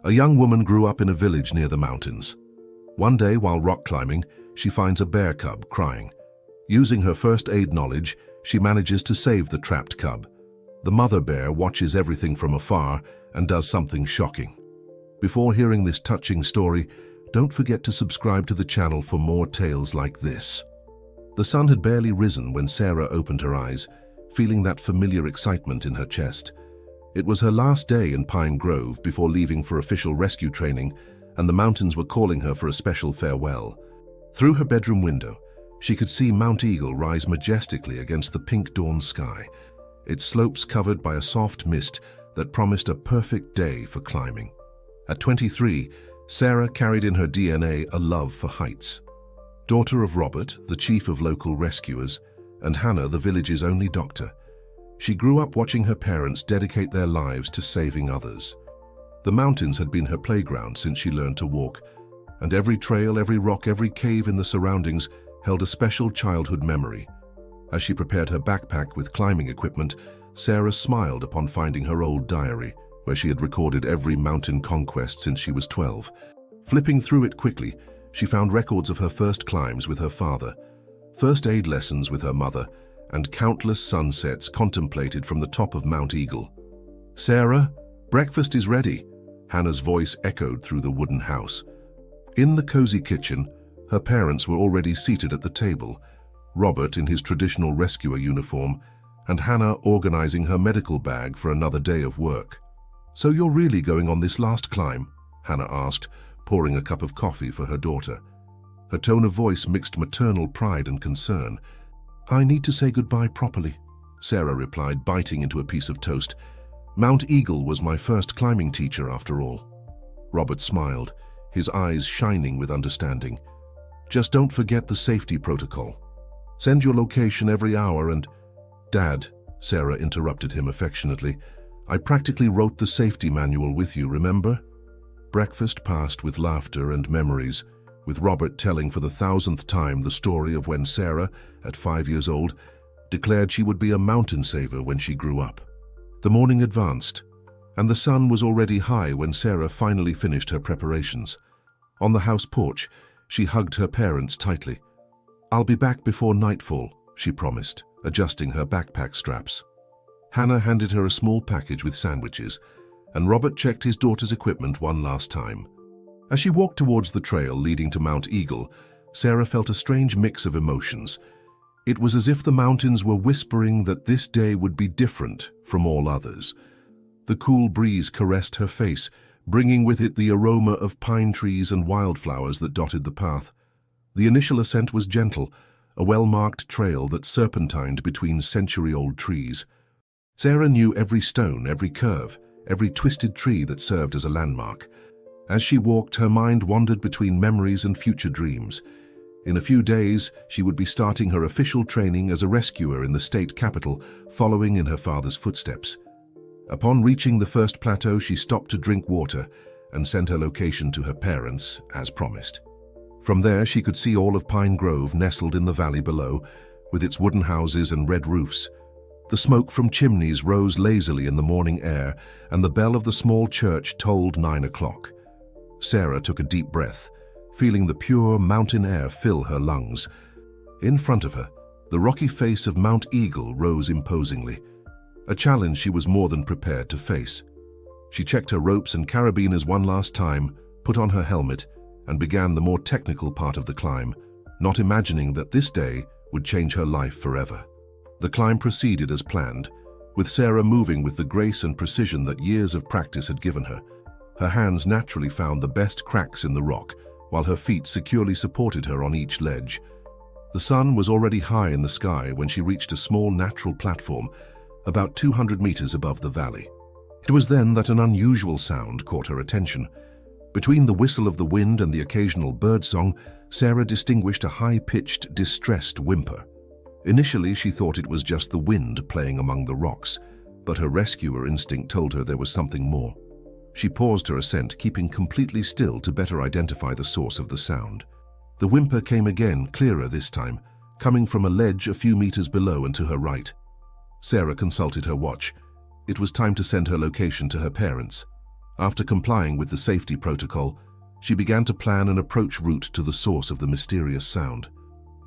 A young woman grew up in a village near the mountains. One day, while rock climbing, she finds a bear cub crying. Using her first aid knowledge, she manages to save the trapped cub. The mother bear watches everything from afar and does something shocking. Before hearing this touching story, don't forget to subscribe to the channel for more tales like this. The sun had barely risen when Sarah opened her eyes, feeling that familiar excitement in her chest. It was her last day in Pine Grove before leaving for official rescue training, and the mountains were calling her for a special farewell. Through her bedroom window, she could see Mount Eagle rise majestically against the pink dawn sky, its slopes covered by a soft mist that promised a perfect day for climbing. At 23, Sarah carried in her DNA a love for heights. Daughter of Robert, the chief of local rescuers, and Hannah, the village's only doctor, she grew up watching her parents dedicate their lives to saving others. The mountains had been her playground since she learned to walk, and every trail, every rock, every cave in the surroundings held a special childhood memory. As she prepared her backpack with climbing equipment, Sarah smiled upon finding her old diary, where she had recorded every mountain conquest since she was 12. Flipping through it quickly, she found records of her first climbs with her father, first aid lessons with her mother, and countless sunsets contemplated from the top of Mount Eagle. "Sarah, breakfast is ready," Hannah's voice echoed through the wooden house. In the cozy kitchen, her parents were already seated at the table, Robert in his traditional rescuer uniform, and Hannah organizing her medical bag for another day of work. "So you're really going on this last climb?" Hannah asked, pouring a cup of coffee for her daughter. Her tone of voice mixed maternal pride and concern. "I need to say goodbye properly," Sarah replied, biting into a piece of toast. "Mount Eagle was my first climbing teacher, after all." Robert smiled, his eyes shining with understanding. "Just don't forget the safety protocol. Send your location every hour and—" "Dad," Sarah interrupted him affectionately, "I practically wrote the safety manual with you, remember?" Breakfast passed with laughter and memories, with Robert telling for the 1,000th time the story of when Sarah, at 5 years old, declared she would be a mountain saver when she grew up. The morning advanced, and the sun was already high when Sarah finally finished her preparations. On the house porch, she hugged her parents tightly. "I'll be back before nightfall," she promised, adjusting her backpack straps. Hannah handed her a small package with sandwiches, and Robert checked his daughter's equipment one last time. As she walked towards the trail leading to Mount Eagle, Sarah felt a strange mix of emotions. It was as if the mountains were whispering that this day would be different from all others. The cool breeze caressed her face, bringing with it the aroma of pine trees and wildflowers that dotted the path. The initial ascent was gentle, a well-marked trail that serpentined between century-old trees. Sarah knew every stone, every curve, every twisted tree that served as a landmark. As she walked, her mind wandered between memories and future dreams. In a few days, she would be starting her official training as a rescuer in the state capital, following in her father's footsteps. Upon reaching the first plateau, she stopped to drink water and sent her location to her parents, as promised. From there, she could see all of Pine Grove nestled in the valley below, with its wooden houses and red roofs. The smoke from chimneys rose lazily in the morning air, and the bell of the small church tolled 9 o'clock. Sarah took a deep breath, feeling the pure mountain air fill her lungs. In front of her, the rocky face of Mount Eagle rose imposingly, a challenge she was more than prepared to face. She checked her ropes and carabiners one last time, put on her helmet, and began the more technical part of the climb, not imagining that this day would change her life forever. The climb proceeded as planned, with Sarah moving with the grace and precision that years of practice had given her. Her hands naturally found the best cracks in the rock, while her feet securely supported her on each ledge. The sun was already high in the sky when she reached a small natural platform, about 200 meters above the valley. It was then that an unusual sound caught her attention. Between the whistle of the wind and the occasional birdsong, Sarah distinguished a high-pitched, distressed whimper. Initially, she thought it was just the wind playing among the rocks, but her rescuer instinct told her there was something more. She paused her ascent, keeping completely still to better identify the source of the sound. The whimper came again, clearer this time, coming from a ledge a few meters below and to her right. Sarah consulted her watch. It was time to send her location to her parents. After complying with the safety protocol, she began to plan an approach route to the source of the mysterious sound.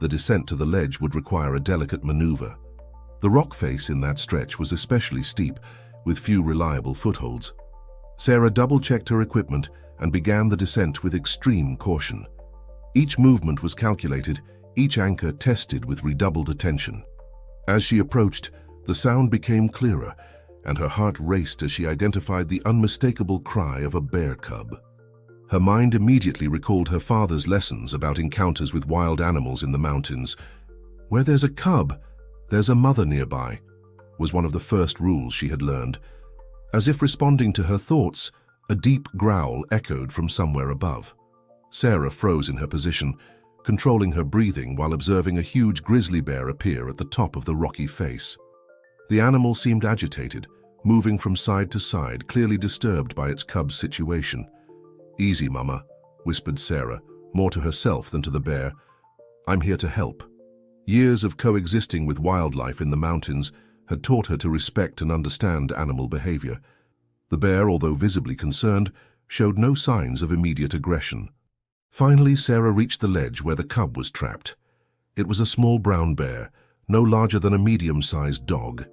The descent to the ledge would require a delicate maneuver. The rock face in that stretch was especially steep, with few reliable footholds. Sarah double-checked her equipment and began the descent with extreme caution. Each movement was calculated, each anchor tested with redoubled attention. As she approached, the sound became clearer, and her heart raced as she identified the unmistakable cry of a bear cub. Her mind immediately recalled her father's lessons about encounters with wild animals in the mountains. "Where there's a cub, there's a mother nearby," was one of the first rules she had learned. As if responding to her thoughts, a deep growl echoed from somewhere above. Sarah froze in her position, controlling her breathing while observing a huge grizzly bear appear at the top of the rocky face. The animal seemed agitated, moving from side to side, clearly disturbed by its cub's situation. "Easy, Mama," whispered Sarah, more to herself than to the bear. "I'm here to help." Years of coexisting with wildlife in the mountains had taught her to respect and understand animal behavior. The bear, although visibly concerned, showed no signs of immediate aggression. Finally, Sarah reached the ledge where the cub was trapped. It was a small brown bear, no larger than a medium-sized dog.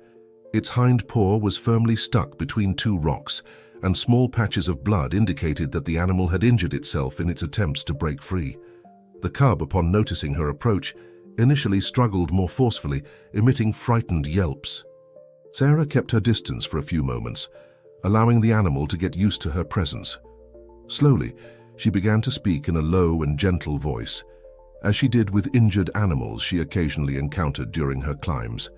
Its hind paw was firmly stuck between two rocks, and small patches of blood indicated that the animal had injured itself in its attempts to break free. The cub, upon noticing her approach, initially struggled more forcefully, emitting frightened yelps. Sarah kept her distance for a few moments, allowing the animal to get used to her presence. Slowly, she began to speak in a low and gentle voice, as she did with injured animals she occasionally encountered during her climbs.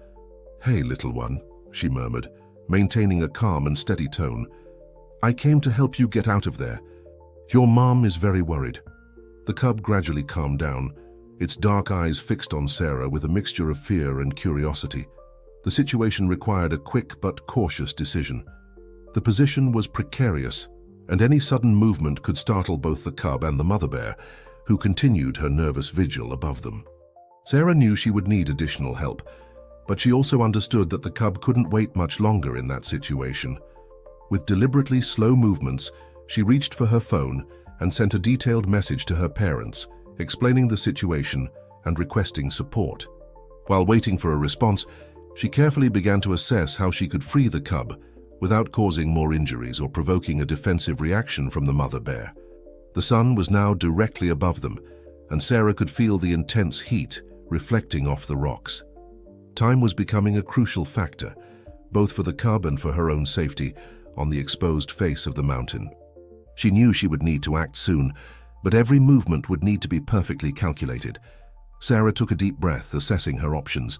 "Hey, little one," she murmured, maintaining a calm and steady tone. "I came to help you get out of there. Your mom is very worried." The cub gradually calmed down, its dark eyes fixed on Sarah with a mixture of fear and curiosity. The situation required a quick but cautious decision. The position was precarious, and any sudden movement could startle both the cub and the mother bear, who continued her nervous vigil above them. Sarah knew she would need additional help, but she also understood that the cub couldn't wait much longer in that situation. With deliberately slow movements, she reached for her phone and sent a detailed message to her parents, explaining the situation and requesting support. While waiting for a response, she carefully began to assess how she could free the cub without causing more injuries or provoking a defensive reaction from the mother bear. The sun was now directly above them, and Sarah could feel the intense heat reflecting off the rocks. Time was becoming a crucial factor, both for the cub and for her own safety, on the exposed face of the mountain. She knew she would need to act soon, but every movement would need to be perfectly calculated. Sarah took a deep breath, assessing her options.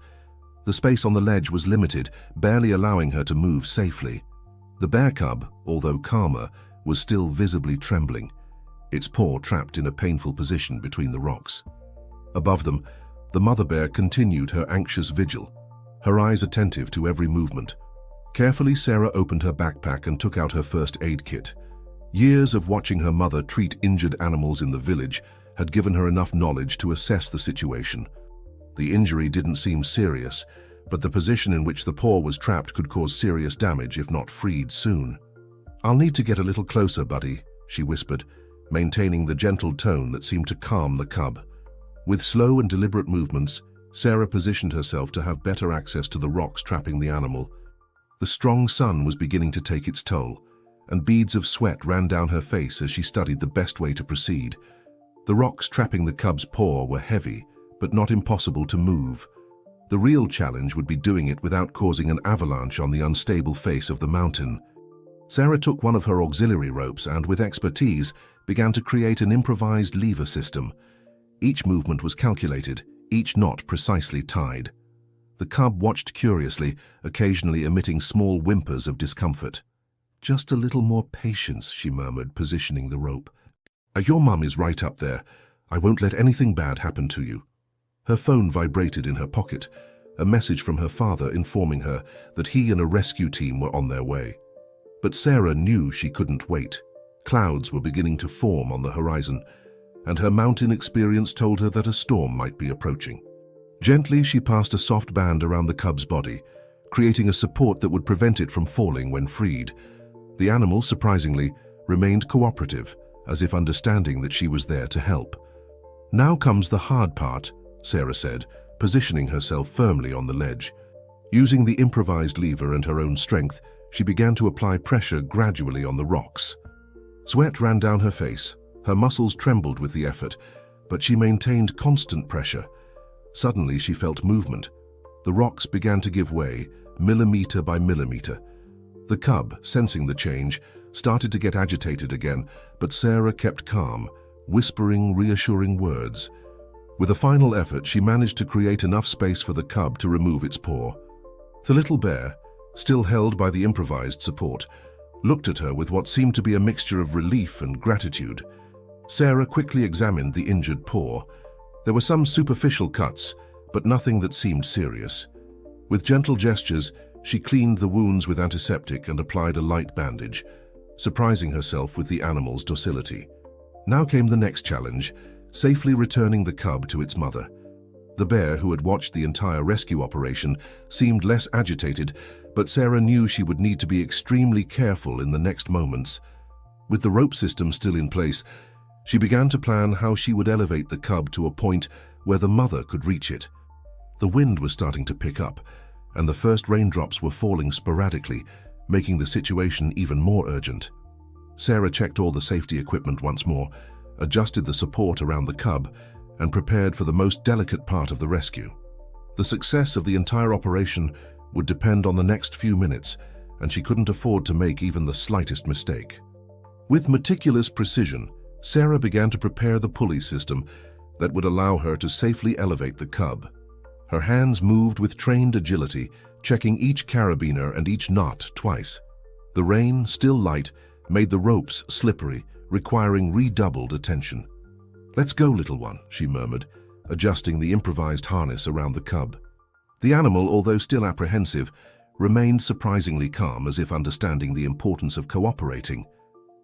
The space on the ledge was limited, barely allowing her to move safely. The bear cub, although calmer, was still visibly trembling, its paw trapped in a painful position between the rocks. Above them, the mother bear continued her anxious vigil, her eyes attentive to every movement. Carefully, Sarah opened her backpack and took out her first aid kit. Years of watching her mother treat injured animals in the village had given her enough knowledge to assess the situation. The injury didn't seem serious, but the position in which the paw was trapped could cause serious damage if not freed soon. "I'll need to get a little closer, buddy," she whispered, maintaining the gentle tone that seemed to calm the cub. With slow and deliberate movements, Sarah positioned herself to have better access to the rocks trapping the animal. The strong sun was beginning to take its toll, and beads of sweat ran down her face as she studied the best way to proceed. The rocks trapping the cub's paw were heavy, but not impossible to move. The real challenge would be doing it without causing an avalanche on the unstable face of the mountain. Sarah took one of her auxiliary ropes and, with expertise, began to create an improvised lever system. Each movement was calculated, each knot precisely tied. The cub watched curiously, occasionally emitting small whimpers of discomfort. "Just a little more patience," she murmured, positioning the rope. "Your mum is right up there. I won't let anything bad happen to you." Her phone vibrated in her pocket, a message from her father informing her that he and a rescue team were on their way. But Sarah knew she couldn't wait. Clouds were beginning to form on the horizon, and her mountain experience told her that a storm might be approaching. Gently, she passed a soft band around the cub's body, creating a support that would prevent it from falling when freed. The animal, surprisingly, remained cooperative, as if understanding that she was there to help. "Now comes the hard part," Sarah said, positioning herself firmly on the ledge. Using the improvised lever and her own strength, she began to apply pressure gradually on the rocks. Sweat ran down her face, her muscles trembled with the effort, but she maintained constant pressure. Suddenly she felt movement. The rocks began to give way, millimeter by millimeter. The cub, sensing the change, started to get agitated again, but Sarah kept calm, whispering reassuring words. With a final effort, she managed to create enough space for the cub to remove its paw. The little bear, still held by the improvised support, looked at her with what seemed to be a mixture of relief and gratitude. Sarah quickly examined the injured paw. There were some superficial cuts, but nothing that seemed serious. With gentle gestures, she cleaned the wounds with antiseptic and applied a light bandage, surprising herself with the animal's docility. Now came the next challenge, safely returning the cub to its mother. The bear, who had watched the entire rescue operation, seemed less agitated, but Sarah knew she would need to be extremely careful in the next moments. With the rope system still in place, she began to plan how she would elevate the cub to a point where the mother could reach it. The wind was starting to pick up, and the first raindrops were falling sporadically, making the situation even more urgent. Sarah checked all the safety equipment once more, adjusted the support around the cub, and prepared for the most delicate part of the rescue. The success of the entire operation would depend on the next few minutes, and she couldn't afford to make even the slightest mistake. With meticulous precision, Sarah began to prepare the pulley system that would allow her to safely elevate the cub. Her hands moved with trained agility, checking each carabiner and each knot twice. The rain, still light, made the ropes slippery, requiring redoubled attention. "Let's go, little one," she murmured, adjusting the improvised harness around the cub. The animal, although still apprehensive, remained surprisingly calm, as if understanding the importance of cooperating.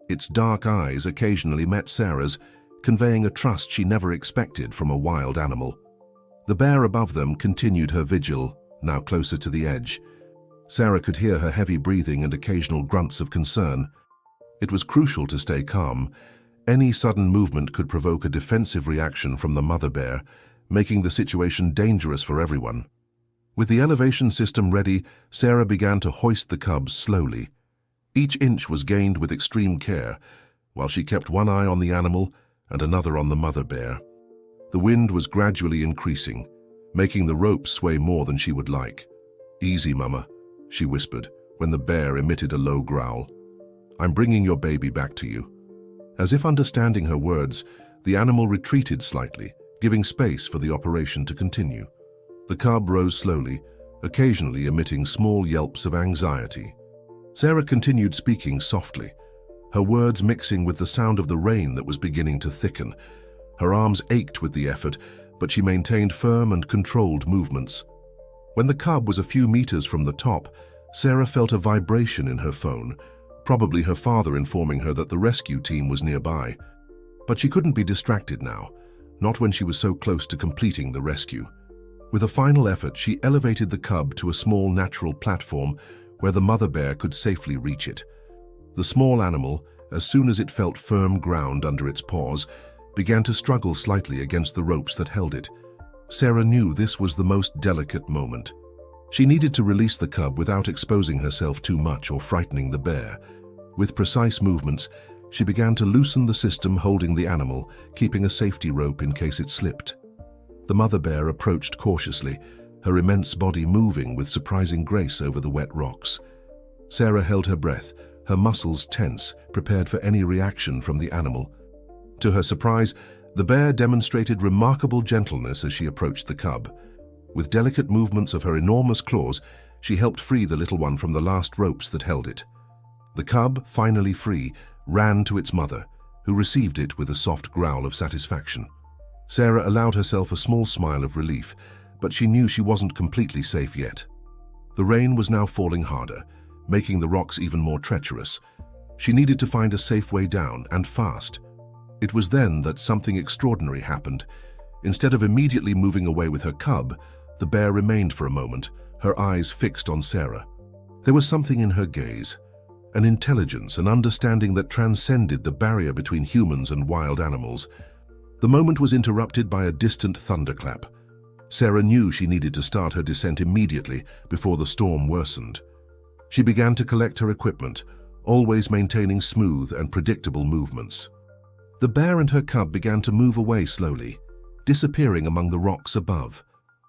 Its dark eyes occasionally met Sarah's, conveying a trust she never expected from a wild animal. The bear above them continued her vigil, now closer to the edge. Sarah could hear her heavy breathing and occasional grunts of concern. It was crucial to stay calm. Any sudden movement could provoke a defensive reaction from the mother bear, making the situation dangerous for everyone. With the elevation system ready, Sarah began to hoist the cubs slowly. Each inch was gained with extreme care, while she kept one eye on the animal and another on the mother bear. The wind was gradually increasing, making the rope sway more than she would like. "Easy, Mama," she whispered, when the bear emitted a low growl. "I'm bringing your baby back to you." As if understanding her words, the animal retreated slightly, giving space for the operation to continue. The cub rose slowly, occasionally emitting small yelps of anxiety. Sarah continued speaking softly, her words mixing with the sound of the rain that was beginning to thicken. Her arms ached with the effort, but she maintained firm and controlled movements. When the cub was a few meters from the top, Sarah felt a vibration in her phone, probably her father informing her that the rescue team was nearby. But she couldn't be distracted now, not when she was so close to completing the rescue. With a final effort, she elevated the cub to a small natural platform where the mother bear could safely reach it. The small animal, as soon as it felt firm ground under its paws, began to struggle slightly against the ropes that held it. Sarah knew this was the most delicate moment. She needed to release the cub without exposing herself too much or frightening the bear. With precise movements, she began to loosen the system holding the animal, keeping a safety rope in case it slipped. The mother bear approached cautiously, her immense body moving with surprising grace over the wet rocks. Sarah held her breath, her muscles tense, prepared for any reaction from the animal. To her surprise, the bear demonstrated remarkable gentleness as she approached the cub. With delicate movements of her enormous claws, she helped free the little one from the last ropes that held it. The cub, finally free, ran to its mother, who received it with a soft growl of satisfaction. Sarah allowed herself a small smile of relief, but she knew she wasn't completely safe yet. The rain was now falling harder, making the rocks even more treacherous. She needed to find a safe way down, and fast. It was then that something extraordinary happened. Instead of immediately moving away with her cub, the bear remained for a moment, her eyes fixed on Sarah. There was something in her gaze, an intelligence and understanding that transcended the barrier between humans and wild animals. The moment was interrupted by a distant thunderclap. Sarah knew she needed to start her descent immediately before the storm worsened. She began to collect her equipment, always maintaining smooth and predictable movements. The bear and her cub began to move away slowly, disappearing among the rocks above.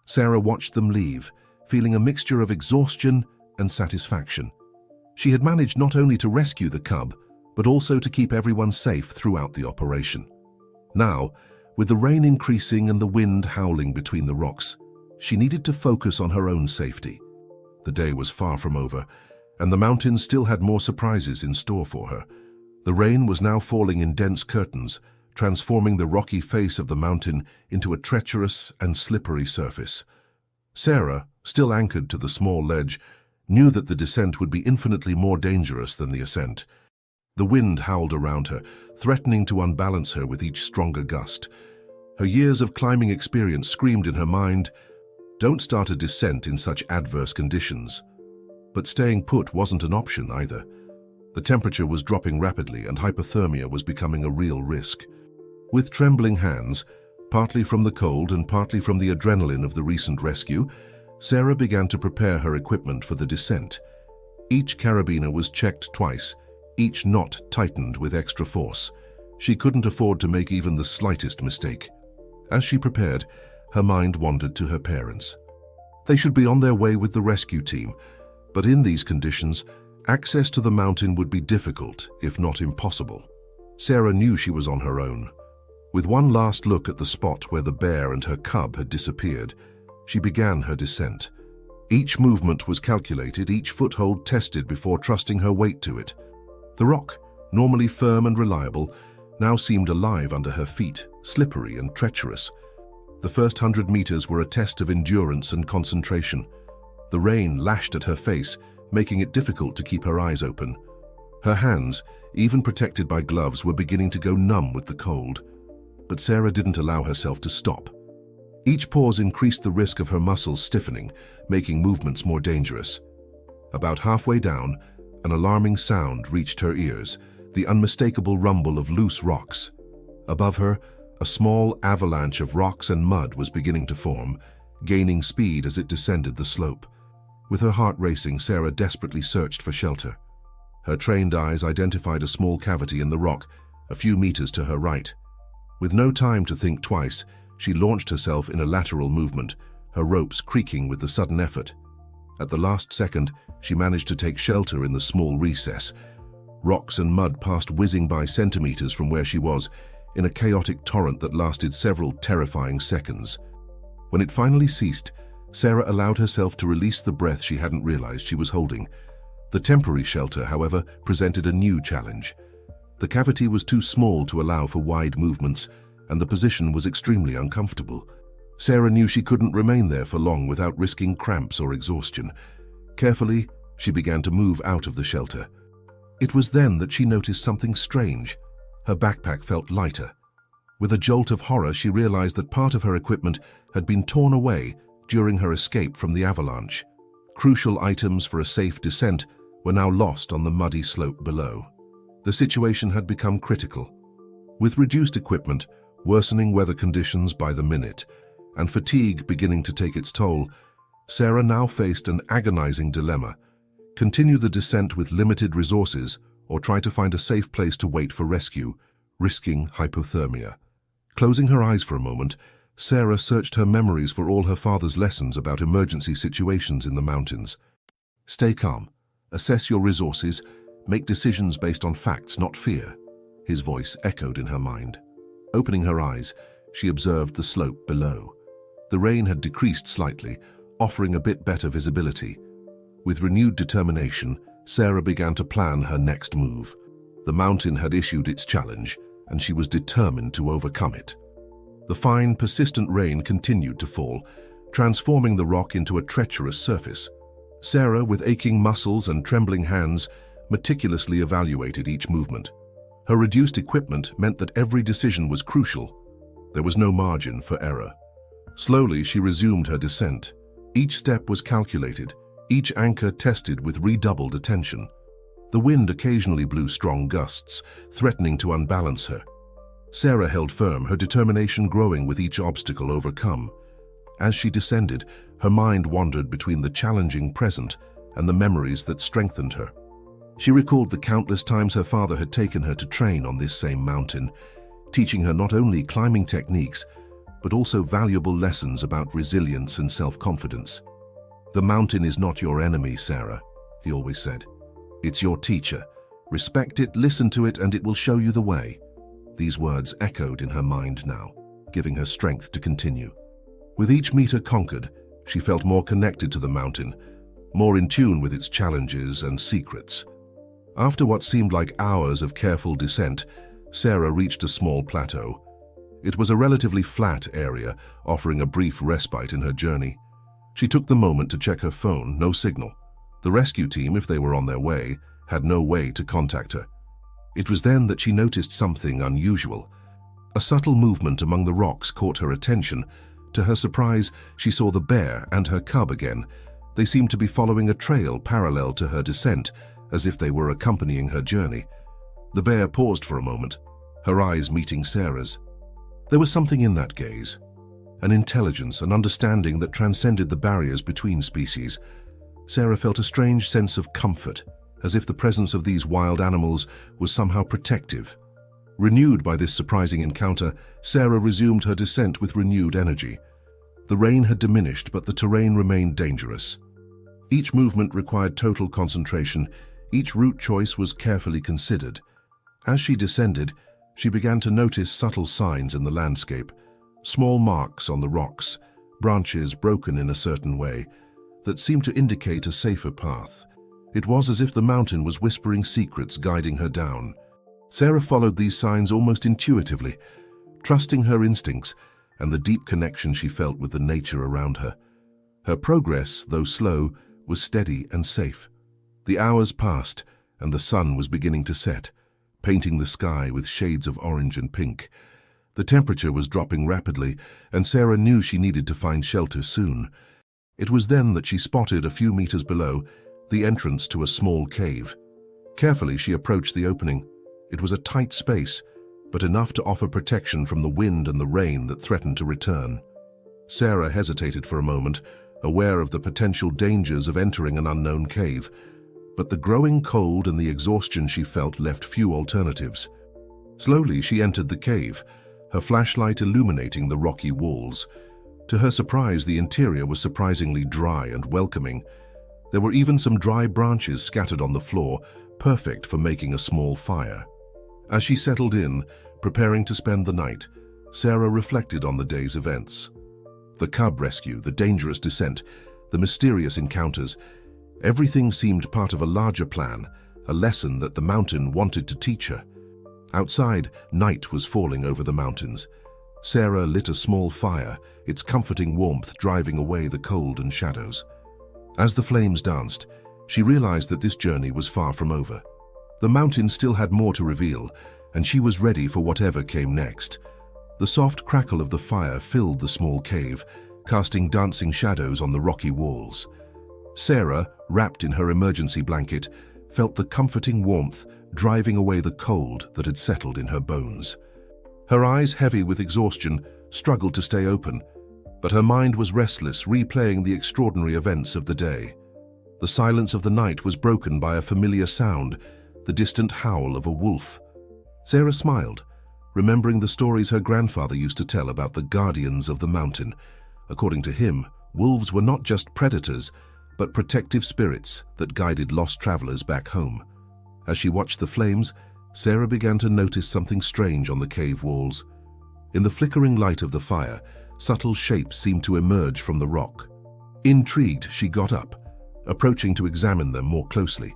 Sarah watched them leave, feeling a mixture of exhaustion and satisfaction. She had managed not only to rescue the cub, but also to keep everyone safe throughout the operation. Now, with the rain increasing and the wind howling between the rocks, she needed to focus on her own safety. The day was far from over, and the mountains still had more surprises in store for her. The rain was now falling in dense curtains, transforming the rocky face of the mountain into a treacherous and slippery surface. Sarah, still anchored to the small ledge, knew that the descent would be infinitely more dangerous than the ascent. The wind howled around her, threatening to unbalance her with each stronger gust. Her years of climbing experience screamed in her mind, "Don't start a descent in such adverse conditions." But staying put wasn't an option either. The temperature was dropping rapidly and hypothermia was becoming a real risk. With trembling hands, partly from the cold and partly from the adrenaline of the recent rescue, Sarah began to prepare her equipment for the descent. Each carabiner was checked twice, each knot tightened with extra force. She couldn't afford to make even the slightest mistake. As she prepared, her mind wandered to her parents. They should be on their way with the rescue team, but in these conditions, access to the mountain would be difficult, if not impossible. Sarah knew she was on her own. With one last look at the spot where the bear and her cub had disappeared, she began her descent. Each movement was calculated, each foothold tested before trusting her weight to it. The rock, normally firm and reliable, now seemed alive under her feet, slippery and treacherous. The first 100 meters were a test of endurance and concentration. The rain lashed at her face, making it difficult to keep her eyes open. Her hands, even protected by gloves, were beginning to go numb with the cold. But Sarah didn't allow herself to stop. Each pause increased the risk of her muscles stiffening, making movements more dangerous. About halfway down, an alarming sound reached her ears, the unmistakable rumble of loose rocks. Above her, a small avalanche of rocks and mud was beginning to form, gaining speed as it descended the slope. With her heart racing, Sarah desperately searched for shelter. Her trained eyes identified a small cavity in the rock, a few meters to her right. With no time to think twice, she launched herself in a lateral movement, her ropes creaking with the sudden effort. At the last second, she managed to take shelter in the small recess. Rocks and mud passed whizzing by centimeters from where she was, in a chaotic torrent that lasted several terrifying seconds. When it finally ceased, Sarah allowed herself to release the breath she hadn't realized she was holding. The temporary shelter, however, presented a new challenge. The cavity was too small to allow for wide movements, and the position was extremely uncomfortable. Sarah knew she couldn't remain there for long without risking cramps or exhaustion. Carefully, she began to move out of the shelter. It was then that she noticed something strange. Her backpack felt lighter. With a jolt of horror, she realized that part of her equipment had been torn away during her escape from the avalanche. Crucial items for a safe descent were now lost on the muddy slope below. The situation had become critical. With reduced equipment, worsening weather conditions by the minute, and fatigue beginning to take its toll, Sarah now faced an agonizing dilemma: continue the descent with limited resources or try to find a safe place to wait for rescue, risking hypothermia. Closing her eyes for a moment, Sarah searched her memories for all her father's lessons about emergency situations in the mountains. Stay calm, assess your resources, make decisions based on facts, not fear. His voice echoed in her mind. Opening her eyes, she observed the slope below. The rain had decreased slightly, offering a bit better visibility. With renewed determination, Sarah began to plan her next move. The mountain had issued its challenge, and she was determined to overcome it. The fine, persistent rain continued to fall, transforming the rock into a treacherous surface. Sarah, with aching muscles and trembling hands, meticulously evaluated each movement. Her reduced equipment meant that every decision was crucial. There was no margin for error. Slowly, she resumed her descent. Each step was calculated, each anchor tested with redoubled attention. The wind occasionally blew strong gusts, threatening to unbalance her. Sarah held firm, her determination growing with each obstacle overcome. As she descended, her mind wandered between the challenging present and the memories that strengthened her. She recalled the countless times her father had taken her to train on this same mountain, teaching her not only climbing techniques, but also valuable lessons about resilience and self-confidence. "The mountain is not your enemy, Sarah," he always said. "It's your teacher. Respect it, listen to it, and it will show you the way." These words echoed in her mind now, giving her strength to continue. With each meter conquered, she felt more connected to the mountain, more in tune with its challenges and secrets. After what seemed like hours of careful descent, Sarah reached a small plateau. It was a relatively flat area, offering a brief respite in her journey. She took the moment to check her phone, no signal. The rescue team, if they were on their way, had no way to contact her. It was then that she noticed something unusual. A subtle movement among the rocks caught her attention. To her surprise, she saw the bear and her cub again. They seemed to be following a trail parallel to her descent, as if they were accompanying her journey. The bear paused for a moment, her eyes meeting Sarah's. There was something in that gaze, an intelligence, an understanding that transcended the barriers between species. Sarah felt a strange sense of comfort, as if the presence of these wild animals was somehow protective. Renewed by this surprising encounter, Sarah resumed her descent with renewed energy. The rain had diminished, but the terrain remained dangerous. Each movement required total concentration. Each route choice was carefully considered. As she descended, she began to notice subtle signs in the landscape, small marks on the rocks, branches broken in a certain way, that seemed to indicate a safer path. It was as if the mountain was whispering secrets guiding her down. Sarah followed these signs almost intuitively, trusting her instincts and the deep connection she felt with the nature around her. Her progress, though slow, was steady and safe. The hours passed, and the sun was beginning to set, painting the sky with shades of orange and pink. The temperature was dropping rapidly, and Sarah knew she needed to find shelter soon. It was then that she spotted, a few meters below, the entrance to a small cave. Carefully, she approached the opening. It was a tight space, but enough to offer protection from the wind and the rain that threatened to return. Sarah hesitated for a moment, aware of the potential dangers of entering an unknown cave. But the growing cold and the exhaustion she felt left few alternatives. Slowly, she entered the cave, her flashlight illuminating the rocky walls. To her surprise, the interior was surprisingly dry and welcoming. There were even some dry branches scattered on the floor, perfect for making a small fire. As she settled in, preparing to spend the night, Sarah reflected on the day's events. The cub rescue, the dangerous descent, the mysterious encounters. Everything seemed part of a larger plan, a lesson that the mountain wanted to teach her. Outside, night was falling over the mountains. Sarah lit a small fire, its comforting warmth driving away the cold and shadows. As the flames danced, she realized that this journey was far from over. The mountain still had more to reveal, and she was ready for whatever came next. The soft crackle of the fire filled the small cave, casting dancing shadows on the rocky walls. Sarah, wrapped in her emergency blanket, felt the comforting warmth driving away the cold that had settled in her bones. Her eyes, heavy with exhaustion, struggled to stay open, but her mind was restless, replaying the extraordinary events of the day. The silence of the night was broken by a familiar sound, the distant howl of a wolf. Sarah smiled, remembering the stories her grandfather used to tell about the guardians of the mountain. According to him, wolves were not just predators, but protective spirits that guided lost travelers back home. As she watched the flames, Sarah began to notice something strange on the cave walls. In the flickering light of the fire, subtle shapes seemed to emerge from the rock. Intrigued, she got up, approaching to examine them more closely.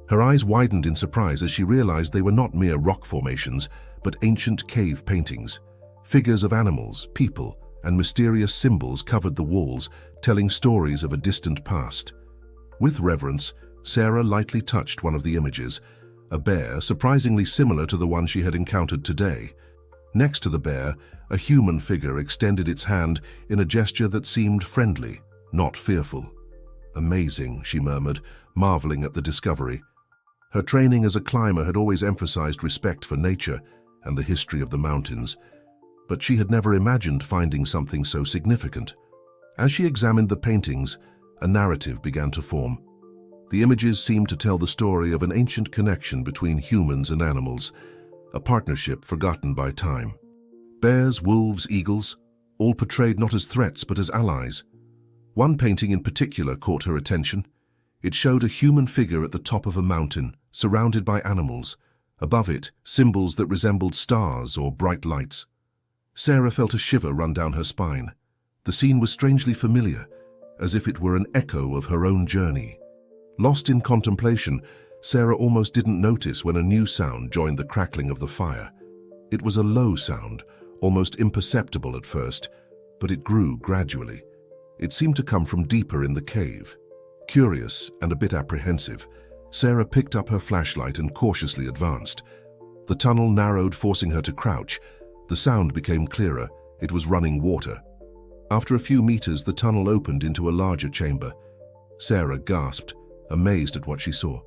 Her eyes widened in surprise as she realized they were not mere rock formations, but ancient cave paintings. Figures of animals, people, and mysterious symbols covered the walls, telling stories of a distant past. With reverence, Sarah lightly touched one of the images, a bear surprisingly similar to the one she had encountered today. Next to the bear, a human figure extended its hand in a gesture that seemed friendly, not fearful. "Amazing," she murmured, marveling at the discovery. Her training as a climber had always emphasized respect for nature and the history of the mountains, but she had never imagined finding something so significant. As she examined the paintings, a narrative began to form. The images seemed to tell the story of an ancient connection between humans and animals, a partnership forgotten by time. Bears, wolves, eagles, all portrayed not as threats but as allies. One painting in particular caught her attention. It showed a human figure at the top of a mountain, surrounded by animals. Above it, symbols that resembled stars or bright lights. Sarah felt a shiver run down her spine. The scene was strangely familiar, as if it were an echo of her own journey. Lost in contemplation, Sarah almost didn't notice when a new sound joined the crackling of the fire. It was a low sound, almost imperceptible at first, but it grew gradually. It seemed to come from deeper in the cave. Curious and a bit apprehensive, Sarah picked up her flashlight and cautiously advanced. The tunnel narrowed, forcing her to crouch. The sound became clearer. It was running water. After a few meters, the tunnel opened into a larger chamber. Sarah gasped, amazed at what she saw.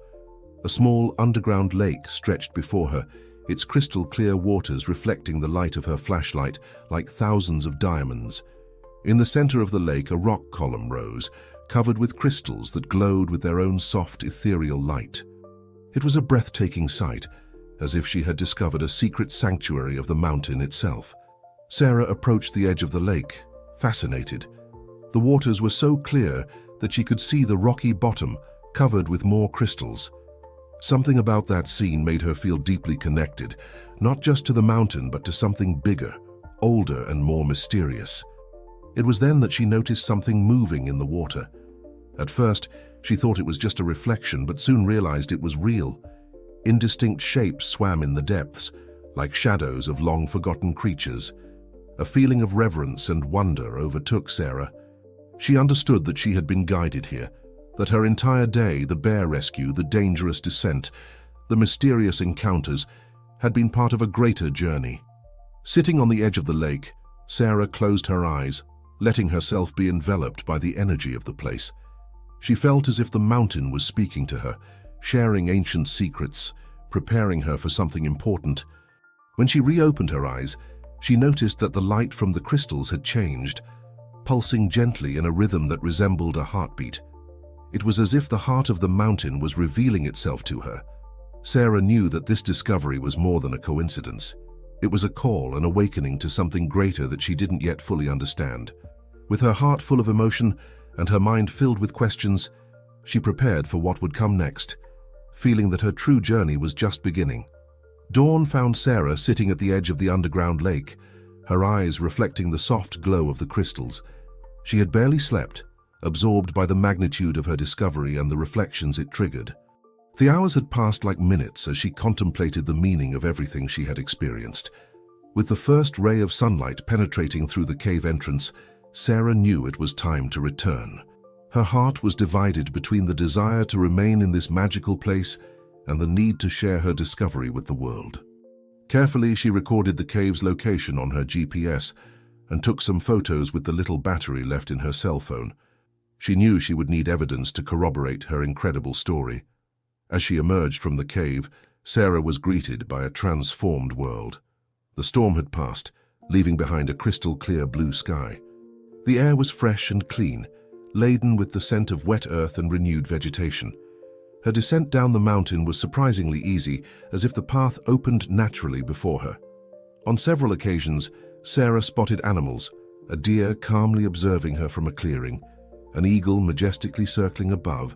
A small underground lake stretched before her, its crystal-clear waters reflecting the light of her flashlight like thousands of diamonds. In the center of the lake, a rock column rose, covered with crystals that glowed with their own soft, ethereal light. It was a breathtaking sight, as if she had discovered a secret sanctuary of the mountain itself. Sarah approached the edge of the lake, fascinated. The waters were so clear that she could see the rocky bottom covered with more crystals. Something about that scene made her feel deeply connected, not just to the mountain but to something bigger, older and more mysterious. It was then that she noticed something moving in the water. At first, she thought it was just a reflection, but soon realized it was real. Indistinct shapes swam in the depths, like shadows of long-forgotten creatures. A feeling of reverence and wonder overtook Sarah. She understood that she had been guided here, that her entire day, the bear rescue, the dangerous descent, the mysterious encounters, had been part of a greater journey. Sitting on the edge of the lake, Sarah closed her eyes, letting herself be enveloped by the energy of the place. She felt as if the mountain was speaking to her, sharing ancient secrets, preparing her for something important. When she reopened her eyes, she noticed that the light from the crystals had changed, pulsing gently in a rhythm that resembled a heartbeat. It was as if the heart of the mountain was revealing itself to her. Sarah knew that this discovery was more than a coincidence. It was a call, an awakening to something greater that she didn't yet fully understand. With her heart full of emotion and her mind filled with questions, she prepared for what would come next, feeling that her true journey was just beginning. Dawn found Sarah sitting at the edge of the underground lake, her eyes reflecting the soft glow of the crystals. She had barely slept, absorbed by the magnitude of her discovery and the reflections it triggered. The hours had passed like minutes as she contemplated the meaning of everything she had experienced. With the first ray of sunlight penetrating through the cave entrance, Sarah knew it was time to return. Her heart was divided between the desire to remain in this magical place and the need to share her discovery with the world. Carefully, she recorded the cave's location on her GPS and took some photos with the little battery left in her cell phone. She knew she would need evidence to corroborate her incredible story. As she emerged from the cave, Sarah was greeted by a transformed world. The storm had passed, leaving behind a crystal-clear blue sky. The air was fresh and clean, laden with the scent of wet earth and renewed vegetation. Her descent down the mountain was surprisingly easy, as if the path opened naturally before her. On several occasions, Sarah spotted animals, a deer calmly observing her from a clearing, an eagle majestically circling above,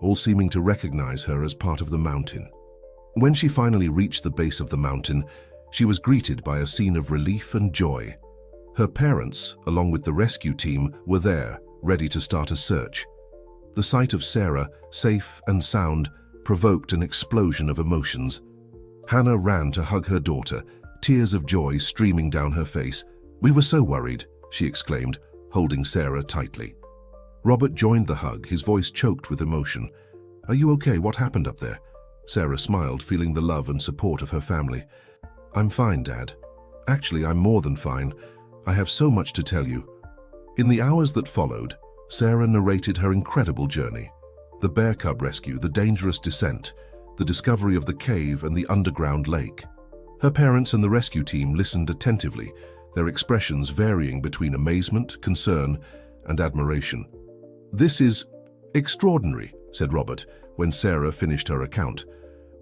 all seeming to recognize her as part of the mountain. When she finally reached the base of the mountain, she was greeted by a scene of relief and joy. Her parents, along with the rescue team, were there, ready to start a search. The sight of Sarah, safe and sound, provoked an explosion of emotions. Hannah ran to hug her daughter, tears of joy streaming down her face. "We were so worried," she exclaimed, holding Sarah tightly. Robert joined the hug, his voice choked with emotion. "Are you okay? What happened up there?" Sarah smiled, feeling the love and support of her family. "I'm fine, Dad. Actually, I'm more than fine. I have so much to tell you." In the hours that followed, Sarah narrated her incredible journey. The bear cub rescue, the dangerous descent, the the discovery of the cave and the underground lake. Her parents and the rescue team listened attentively, their expressions varying between amazement, concern, and admiration. "This is extraordinary," said Robert, when Sarah finished her account.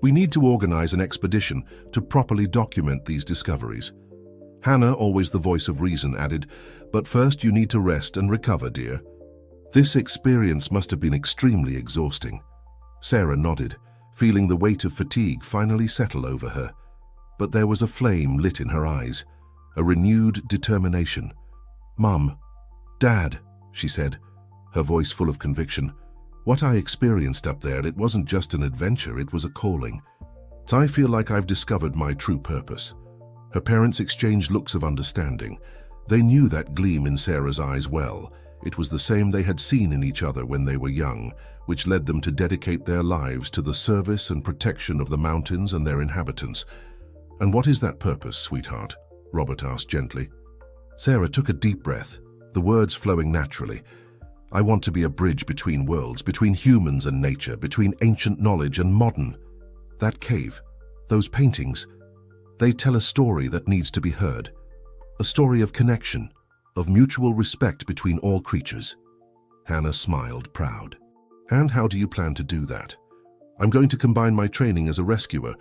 "We need to organize an expedition to properly document these discoveries." Hannah, always the voice of reason, added, "But first you need to rest and recover, dear." This experience must have been extremely exhausting. Sarah nodded, feeling the weight of fatigue finally settle over her. But there was a flame lit in her eyes, a renewed determination. "Mum, Dad," she said, her voice full of conviction, "what I experienced up there, it wasn't just an adventure, it was a calling. I feel like I've discovered my true purpose." Her parents exchanged looks of understanding. They knew that gleam in Sarah's eyes well. It was the same they had seen in each other when they were young, which led them to dedicate their lives to the service and protection of the mountains and their inhabitants. "And what is that purpose, sweetheart?" Robert asked gently. Sarah took a deep breath, the words flowing naturally. "I want to be a bridge between worlds, between humans and nature, between ancient knowledge and modern. That cave, those paintings, they tell a story that needs to be heard. A story of connection, of mutual respect between all creatures." Hannah smiled, proud. "And how do you plan to do that?" "I'm going to combine my training as a rescuer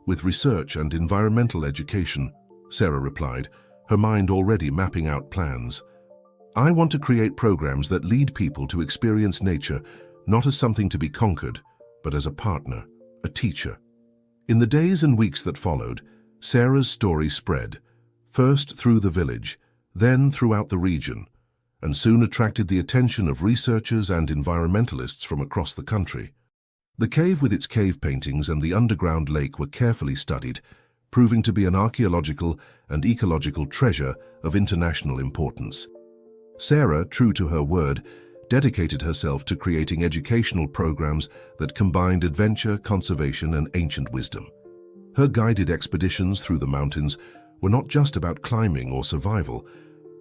with research and environmental education," Sarah replied, her mind already mapping out plans. "I want to create programs that lead people to experience nature not as something to be conquered, but as a partner, a teacher." In the days and weeks that followed, Sarah's story spread, first through the village, then throughout the region, and soon attracted the attention of researchers and environmentalists from across the country. The cave with its cave paintings and the underground lake were carefully studied, proving to be an archaeological and ecological treasure of international importance. Sarah, true to her word, dedicated herself to creating educational programs that combined adventure, conservation, and ancient wisdom. Her guided expeditions through the mountains were not just about climbing or survival,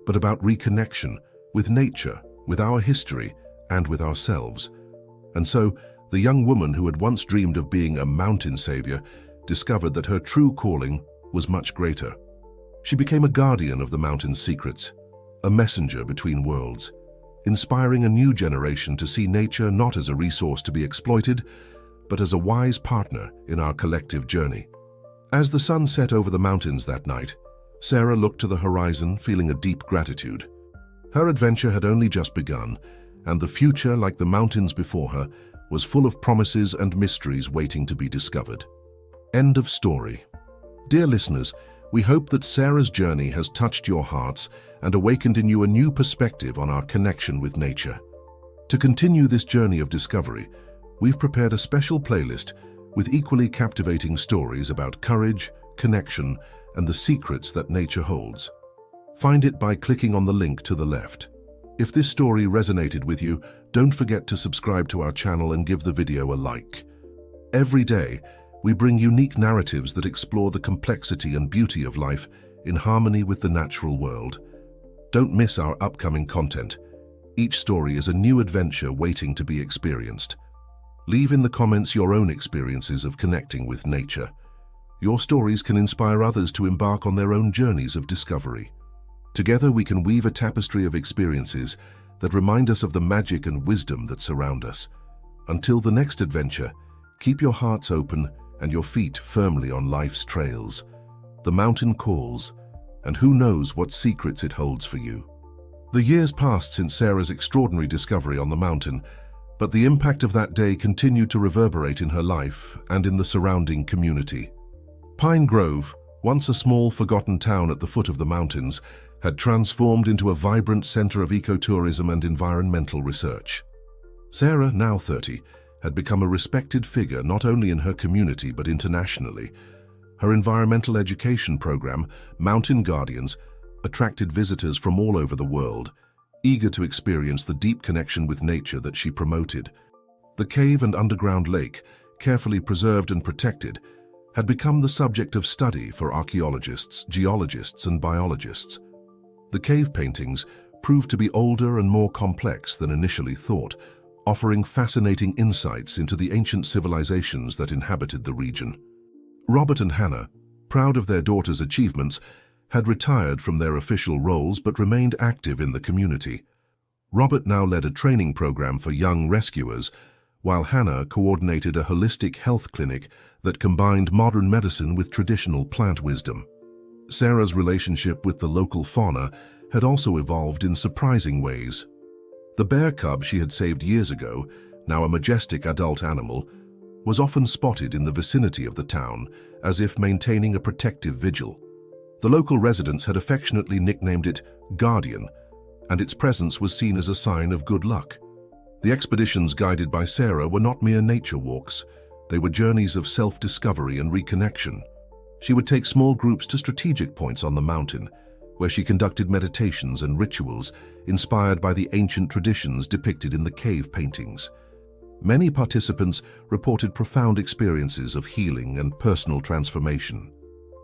but about reconnection with nature, with our history, and with ourselves. And so, the young woman who had once dreamed of being a mountain savior discovered that her true calling was much greater. She became a guardian of the mountain's secrets, a messenger between worlds, inspiring a new generation to see nature not as a resource to be exploited, but as a wise partner in our collective journey. As the sun set over the mountains that night, Sarah looked to the horizon, feeling a deep gratitude. Her adventure had only just begun, and the future, like the mountains before her, was full of promises and mysteries waiting to be discovered. End of story. Dear listeners, we hope that Sarah's journey has touched your hearts and awakened in you a new perspective on our connection with nature. To continue this journey of discovery, we've prepared a special playlist with equally captivating stories about courage, connection, and the secrets that nature holds. Find it by clicking on the link to the left. If this story resonated with you, don't forget to subscribe to our channel and give the video a like. Every day, we bring unique narratives that explore the complexity and beauty of life in harmony with the natural world. Don't miss our upcoming content. Each story is a new adventure waiting to be experienced. Leave in the comments your own experiences of connecting with nature. Your stories can inspire others to embark on their own journeys of discovery. Together we can weave a tapestry of experiences that remind us of the magic and wisdom that surround us. Until the next adventure, keep your hearts open and your feet firmly on life's trails. The mountain calls, and who knows what secrets it holds for you. The years passed since Sarah's extraordinary discovery on the mountain, but the impact of that day continued to reverberate in her life and in the surrounding community. Pine Grove, once a small forgotten town at the foot of the mountains, had transformed into a vibrant center of ecotourism and environmental research. Sarah, now 30, had become a respected figure not only in her community but internationally. Her environmental education program, Mountain Guardians, attracted visitors from all over the world, eager to experience the deep connection with nature that she promoted. The cave and underground lake, carefully preserved and protected, had become the subject of study for archaeologists, geologists, and biologists. The cave paintings proved to be older and more complex than initially thought, offering fascinating insights into the ancient civilizations that inhabited the region. Robert and Hannah, proud of their daughter's achievements, had retired from their official roles but remained active in the community. Robert now led a training program for young rescuers, while Hannah coordinated a holistic health clinic that combined modern medicine with traditional plant wisdom. Sarah's relationship with the local fauna had also evolved in surprising ways. The bear cub she had saved years ago, now a majestic adult animal, was often spotted in the vicinity of the town, as if maintaining a protective vigil. The local residents had affectionately nicknamed it Guardian, and its presence was seen as a sign of good luck. The expeditions guided by Sarah were not mere nature walks. They were journeys of self-discovery and reconnection. She would take small groups to strategic points on the mountain, where she conducted meditations and rituals inspired by the ancient traditions depicted in the cave paintings. Many participants reported profound experiences of healing and personal transformation.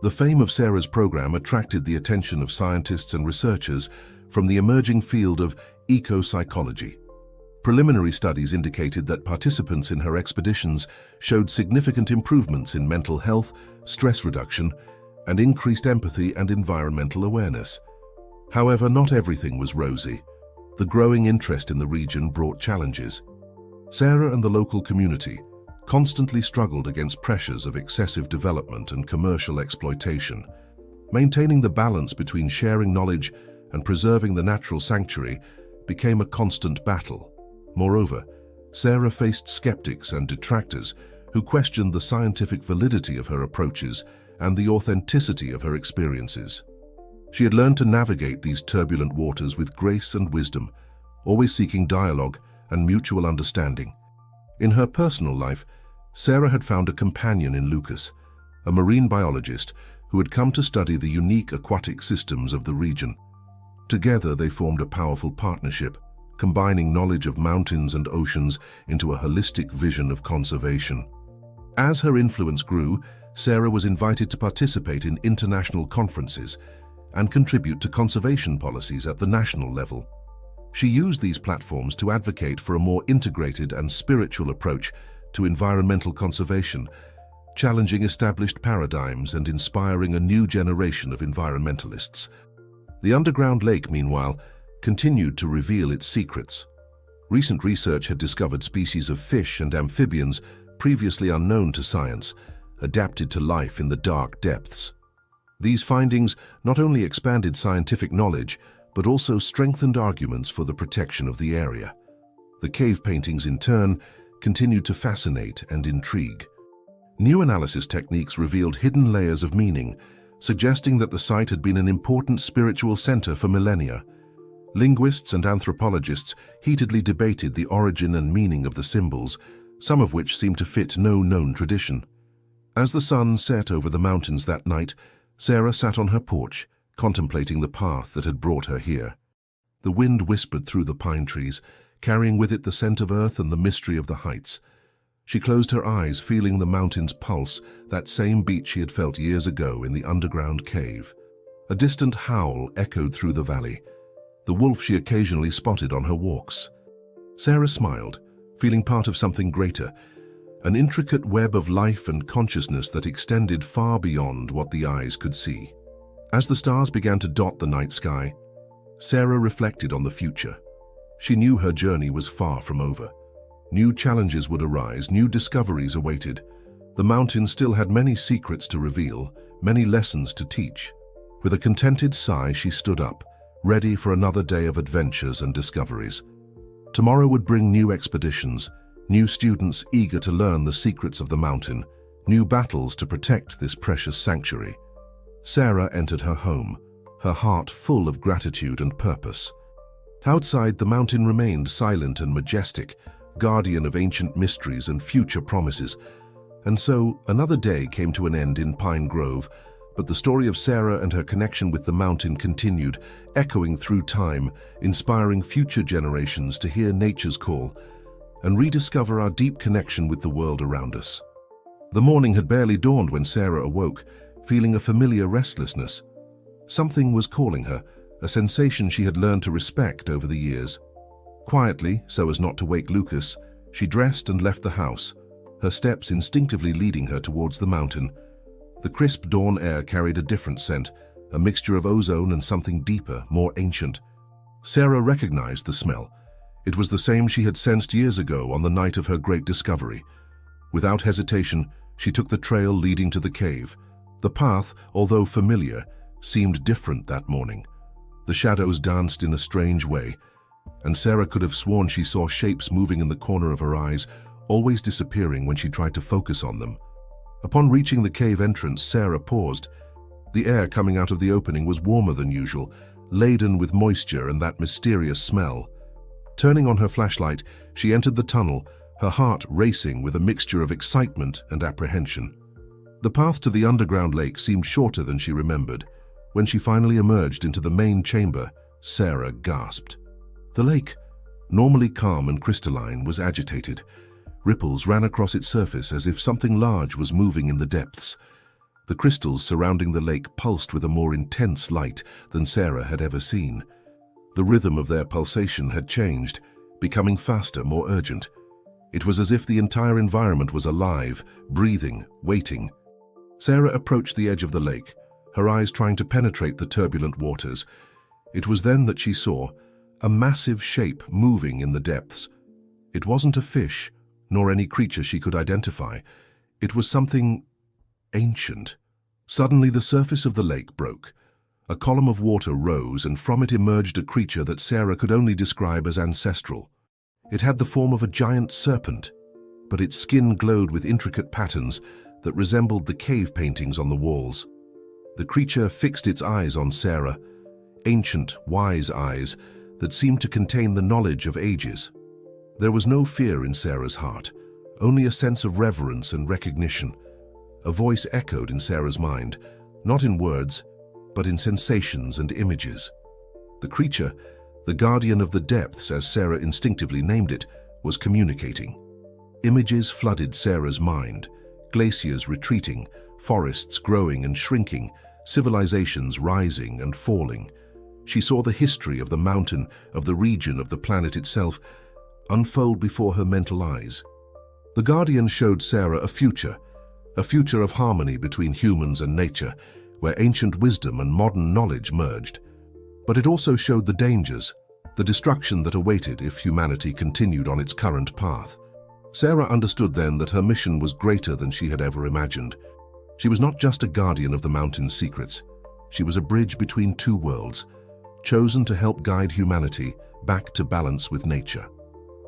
The fame of Sarah's program attracted the attention of scientists and researchers from the emerging field of eco-psychology. Preliminary studies indicated that participants in her expeditions showed significant improvements in mental health, stress reduction, and increased empathy and environmental awareness. However, not everything was rosy. The growing interest in the region brought challenges. Sarah and the local community constantly struggled against pressures of excessive development and commercial exploitation. Maintaining the balance between sharing knowledge and preserving the natural sanctuary became a constant battle. Moreover, Sarah faced skeptics and detractors who questioned the scientific validity of her approaches and the authenticity of her experiences. She had learned to navigate these turbulent waters with grace and wisdom, always seeking dialogue and mutual understanding. In her personal life, Sarah had found a companion in Lucas, a marine biologist who had come to study the unique aquatic systems of the region. Together, they formed a powerful partnership, combining knowledge of mountains and oceans into a holistic vision of conservation. As her influence grew, Sarah was invited to participate in international conferences and contribute to conservation policies at the national level. She used these platforms to advocate for a more integrated and spiritual approach to environmental conservation, challenging established paradigms and inspiring a new generation of environmentalists. The underground lake, meanwhile, continued to reveal its secrets. Recent research had discovered species of fish and amphibians previously unknown to science, adapted to life in the dark depths. These findings not only expanded scientific knowledge, but also strengthened arguments for the protection of the area. The cave paintings, in turn, continued to fascinate and intrigue. New analysis techniques revealed hidden layers of meaning, suggesting that the site had been an important spiritual center for millennia. Linguists and anthropologists heatedly debated the origin and meaning of the symbols, some of which seemed to fit no known tradition. As the sun set over the mountains that night, Sarah sat on her porch, contemplating the path that had brought her here. The wind whispered through the pine trees, carrying with it the scent of earth and the mystery of the heights. She closed her eyes, feeling the mountain's pulse, that same beat she had felt years ago in the underground cave. A distant howl echoed through the valley, the wolf she occasionally spotted on her walks. Sarah smiled, feeling part of something greater, an intricate web of life and consciousness that extended far beyond what the eyes could see. As the stars began to dot the night sky, Sarah reflected on the future. She knew her journey was far from over. New challenges would arise, new discoveries awaited. The mountain still had many secrets to reveal, many lessons to teach. With a contented sigh, she stood up, ready for another day of adventures and discoveries. Tomorrow would bring new expeditions, new students eager to learn the secrets of the mountain, new battles to protect this precious sanctuary. Sarah entered her home, her heart full of gratitude and purpose. Outside, the mountain remained silent and majestic, guardian of ancient mysteries and future promises. And so, another day came to an end in Pine Grove, but the story of Sarah and her connection with the mountain continued, echoing through time, inspiring future generations to hear nature's call and rediscover our deep connection with the world around us. The morning had barely dawned when Sarah awoke, feeling a familiar restlessness. Something was calling her, a sensation she had learned to respect over the years. Quietly, so as not to wake Lucas, she dressed and left the house, her steps instinctively leading her towards the mountain. The crisp dawn air carried a different scent, a mixture of ozone and something deeper, more ancient. Sarah recognized the smell. It was the same she had sensed years ago on the night of her great discovery. Without hesitation, she took the trail leading to the cave. The path, although familiar, seemed different that morning. The shadows danced in a strange way, and Sarah could have sworn she saw shapes moving in the corner of her eyes, always disappearing when she tried to focus on them. Upon reaching the cave entrance, Sarah paused. The air coming out of the opening was warmer than usual, laden with moisture and that mysterious smell. Turning on her flashlight, she entered the tunnel, her heart racing with a mixture of excitement and apprehension. The path to the underground lake seemed shorter than she remembered. When she finally emerged into the main chamber, Sarah gasped. The lake, normally calm and crystalline, was agitated. Ripples ran across its surface as if something large was moving in the depths. The crystals surrounding the lake pulsed with a more intense light than Sarah had ever seen. The rhythm of their pulsation had changed, becoming faster, more urgent. It was as if the entire environment was alive, breathing, waiting. Sarah approached the edge of the lake, her eyes trying to penetrate the turbulent waters. It was then that she saw a massive shape moving in the depths. It wasn't a fish, nor any creature she could identify. It was something ancient. Suddenly the surface of the lake broke. A column of water rose, and from it emerged a creature that Sarah could only describe as ancestral. It had the form of a giant serpent, but its skin glowed with intricate patterns that resembled the cave paintings on the walls. The creature fixed its eyes on Sarah, ancient, wise eyes that seemed to contain the knowledge of ages. There was no fear in Sarah's heart, only a sense of reverence and recognition. A voice echoed in Sarah's mind, not in words, but in sensations and images. The creature, the guardian of the depths as Sarah instinctively named it, was communicating. Images flooded Sarah's mind, glaciers retreating, forests growing and shrinking, civilizations rising and falling. She saw the history of the mountain, of the region, of the planet itself, unfold before her mental eyes. The guardian showed Sarah a future of harmony between humans and nature, where ancient wisdom and modern knowledge merged. But it also showed the dangers, the destruction that awaited if humanity continued on its current path. Sarah understood then that her mission was greater than she had ever imagined. She was not just a guardian of the mountain's secrets. She was a bridge between two worlds, chosen to help guide humanity back to balance with nature.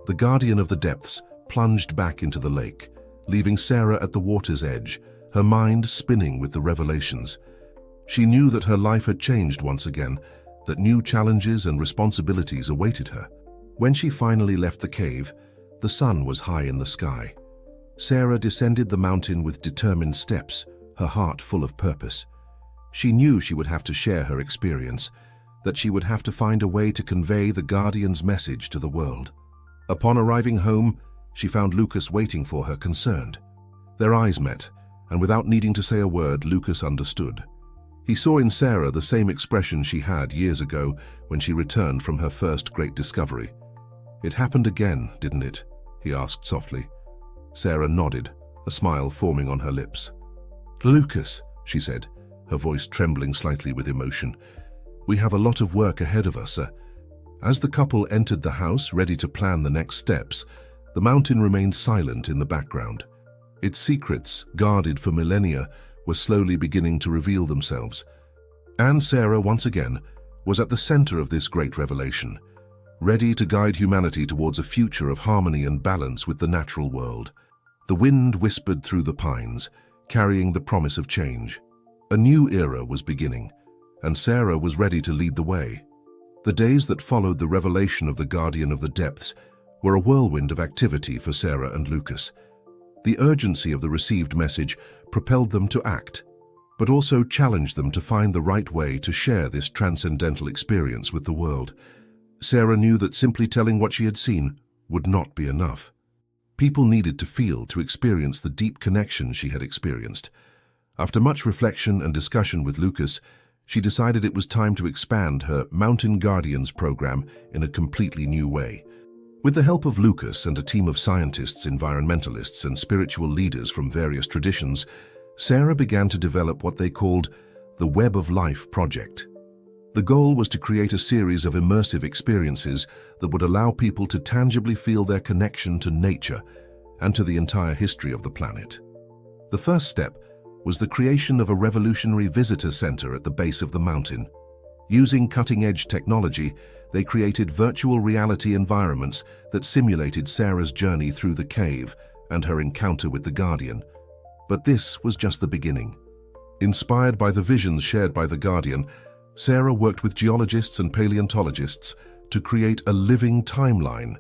The guardian of the depths plunged back into the lake, leaving Sarah at the water's edge, her mind spinning with the revelations. She knew that her life had changed once again, that new challenges and responsibilities awaited her. When she finally left the cave, the sun was high in the sky. Sarah descended the mountain with determined steps, her heart full of purpose. She knew she would have to share her experience, that she would have to find a way to convey the guardian's message to the world. Upon arriving home, she found Lucas waiting for her, concerned. Their eyes met, and without needing to say a word, Lucas understood. He saw in Sarah the same expression she had years ago when she returned from her first great discovery. "It happened again, didn't it?" he asked softly. Sarah nodded, a smile forming on her lips. "Lucas," she said, her voice trembling slightly with emotion, "we have a lot of work ahead of us." As the couple entered the house, ready to plan the next steps, the mountain remained silent in the background. Its secrets, guarded for millennia, were slowly beginning to reveal themselves. And Sarah, once again, was at the center of this great revelation, ready to guide humanity towards a future of harmony and balance with the natural world. The wind whispered through the pines, carrying the promise of change. A new era was beginning, and Sarah was ready to lead the way. The days that followed the revelation of the Guardian of the Depths were a whirlwind of activity for Sarah and Lucas. The urgency of the received message propelled them to act, but also challenged them to find the right way to share this transcendental experience with the world. Sarah knew that simply telling what she had seen would not be enough. People needed to feel, to experience the deep connection she had experienced. After much reflection and discussion with Lucas, she decided it was time to expand her Mountain Guardians program in a completely new way. With the help of Lucas and a team of scientists, environmentalists, and spiritual leaders from various traditions, Sarah began to develop what they called the Web of Life project. The goal was to create a series of immersive experiences that would allow people to tangibly feel their connection to nature and to the entire history of the planet. The first step was the creation of a revolutionary visitor center at the base of the mountain. Using cutting-edge technology, they created virtual reality environments that simulated Sarah's journey through the cave and her encounter with the Guardian. But this was just the beginning. Inspired by the visions shared by the Guardian, Sarah worked with geologists and paleontologists to create a living timeline,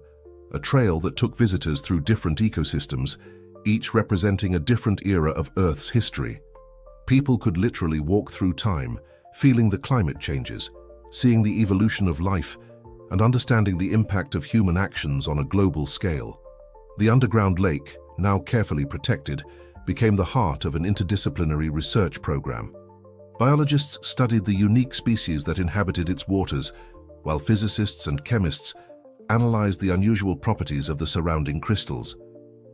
a trail that took visitors through different ecosystems, each representing a different era of Earth's history. People could literally walk through time, feeling the climate changes, seeing the evolution of life, and understanding the impact of human actions on a global scale. The underground lake, now carefully protected, became the heart of an interdisciplinary research program. Biologists studied the unique species that inhabited its waters, while physicists and chemists analyzed the unusual properties of the surrounding crystals.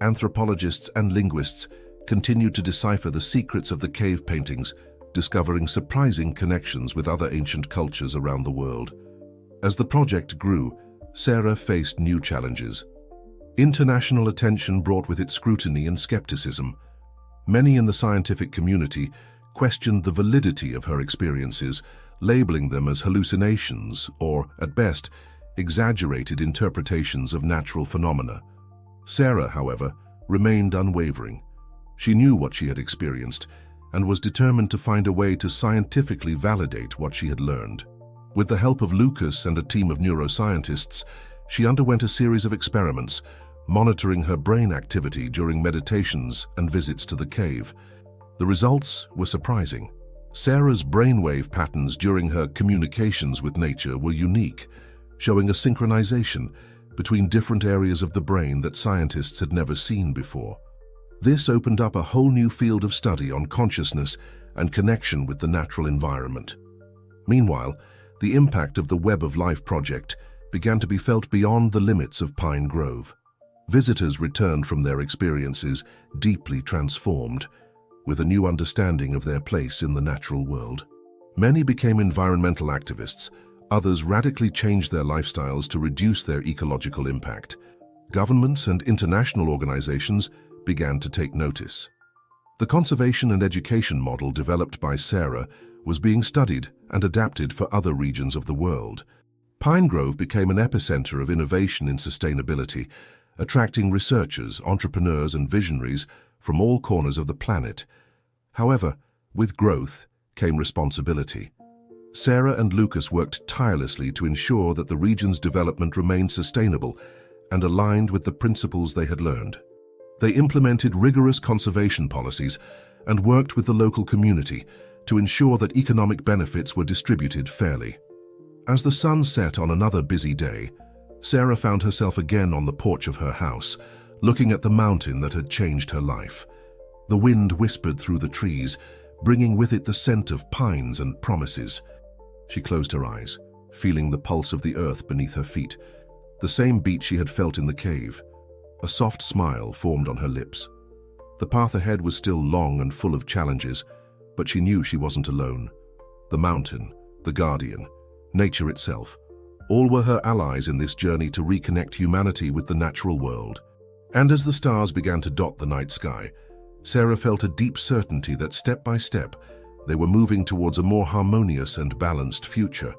Anthropologists and linguists continued to decipher the secrets of the cave paintings, discovering surprising connections with other ancient cultures around the world. As the project grew, Sarah faced new challenges. International attention brought with it scrutiny and skepticism. Many in the scientific community questioned the validity of her experiences, labeling them as hallucinations or, at best, exaggerated interpretations of natural phenomena. Sarah, however, remained unwavering. She knew what she had experienced and was determined to find a way to scientifically validate what she had learned. With the help of Lucas and a team of neuroscientists, she underwent a series of experiments, monitoring her brain activity during meditations and visits to the cave. The results were surprising. Sarah's brainwave patterns during her communications with nature were unique, showing a synchronization between different areas of the brain that scientists had never seen before. This opened up a whole new field of study on consciousness and connection with the natural environment. Meanwhile, the impact of the Web of Life project began to be felt beyond the limits of Pine Grove. Visitors returned from their experiences deeply transformed, with a new understanding of their place in the natural world. Many became environmental activists. Others radically changed their lifestyles to reduce their ecological impact. Governments and international organizations began to take notice. The conservation and education model developed by Sarah was being studied and adapted for other regions of the world. Pine Grove became an epicenter of innovation in sustainability, attracting researchers, entrepreneurs, and visionaries from all corners of the planet. However, with growth came responsibility. Sarah and Lucas worked tirelessly to ensure that the region's development remained sustainable and aligned with the principles they had learned. They implemented rigorous conservation policies and worked with the local community to ensure that economic benefits were distributed fairly. As the sun set on another busy day, Sarah found herself again on the porch of her house, looking at the mountain that had changed her life. The wind whispered through the trees, bringing with it the scent of pines and promises. She closed her eyes, feeling the pulse of the earth beneath her feet, the same beat she had felt in the cave. A soft smile formed on her lips. The path ahead was still long and full of challenges, but she knew she wasn't alone. The mountain, the Guardian, nature itself, all were her allies in this journey to reconnect humanity with the natural world. And as the stars began to dot the night sky, Sarah felt a deep certainty that step by step, they were moving towards a more harmonious and balanced future.